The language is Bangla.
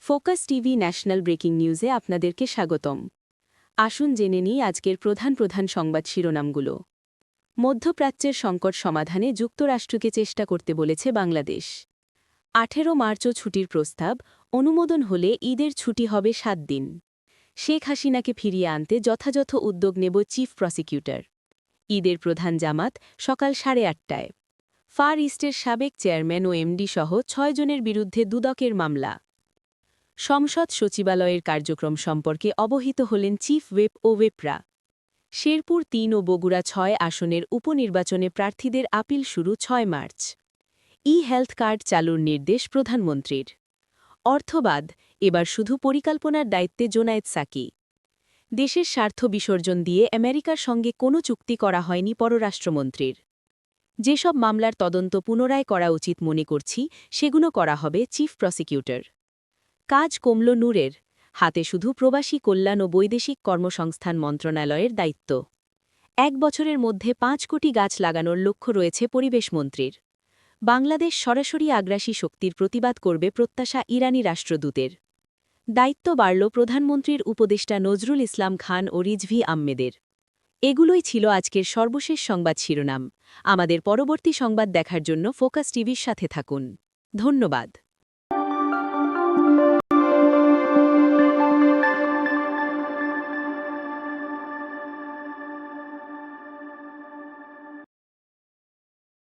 ফোকাস টিভি ন্যাশনাল ব্রেকিং নিউজে আপনাদেরকে স্বাগতম। আসুন জেনে নিই আজকের প্রধান সংবাদ শিরোনামগুলো। মধ্যপ্রাচ্যের সংকট সমাধানে যুক্তরাষ্ট্রকে চেষ্টা করতে বলেছে বাংলাদেশ। 18 মার্চও ছুটির প্রস্তাব, অনুমোদন হলে ঈদের ছুটি হবে 7 দিন। শেখ হাসিনাকে ফিরিয়ে আনতে যথাযথ উদ্যোগ নেব চিফ প্রসিকিউটর। ঈদের প্রধান জামাত সকাল 8:30টায়। ফার ইস্টের সাবেক চেয়ারম্যান ও এমডি সহ 6 জনের বিরুদ্ধে দুদকের মামলা। সংসদ সচিবালয়ের কার্যক্রম সম্পর্কে অবহিত হলেন চিফ হুইপ ও হুইপরা। শেরপুর 3 ও বগুড়া 6 আসনের উপনির্বাচনে প্রার্থীদের আপিল শুরু 6 মার্চ। হেলথ কার্ড চালুর নির্দেশ প্রধানমন্ত্রীর। অর্থবাদ, এবার শুধু পরিকল্পনার দায়িত্বে জোনায়েদ সাকি। দেশের স্বার্থ বিসর্জন দিয়ে আমেরিকার সঙ্গে কোনো চুক্তি করা হয়নি পররাষ্ট্রমন্ত্রীর। যেসব মামলার তদন্ত পুনরায় করা উচিত মনে করছি, সেগুলো করা হবে চিফ প্রসিকিউটর। কাজ কমল নূরের, হাতে শুধু প্রবাসী কল্যাণ ও বৈদেশিক কর্মসংস্থান মন্ত্রণালয়ের দায়িত্ব। 1 বছরের মধ্যে 5 কোটি গাছ লাগানোর লক্ষ্য রয়েছে পরিবেশমন্ত্রীর। বাংলাদেশ সরাসরি আগ্রাসী শক্তির প্রতিবাদ করবে প্রত্যাশা ইরানি রাষ্ট্রদূতের। দায়িত্ব বাড়ল প্রধানমন্ত্রীর উপদেষ্টা নজরুল ইসলাম খান ও রিজভী আহমেদের। এগুলোই ছিল আজকের সর্বশেষ সংবাদ শিরোনাম। আমাদের পরবর্তী সংবাদ দেখার জন্য ফোকাস টিভির সাথে থাকুন। ধন্যবাদ।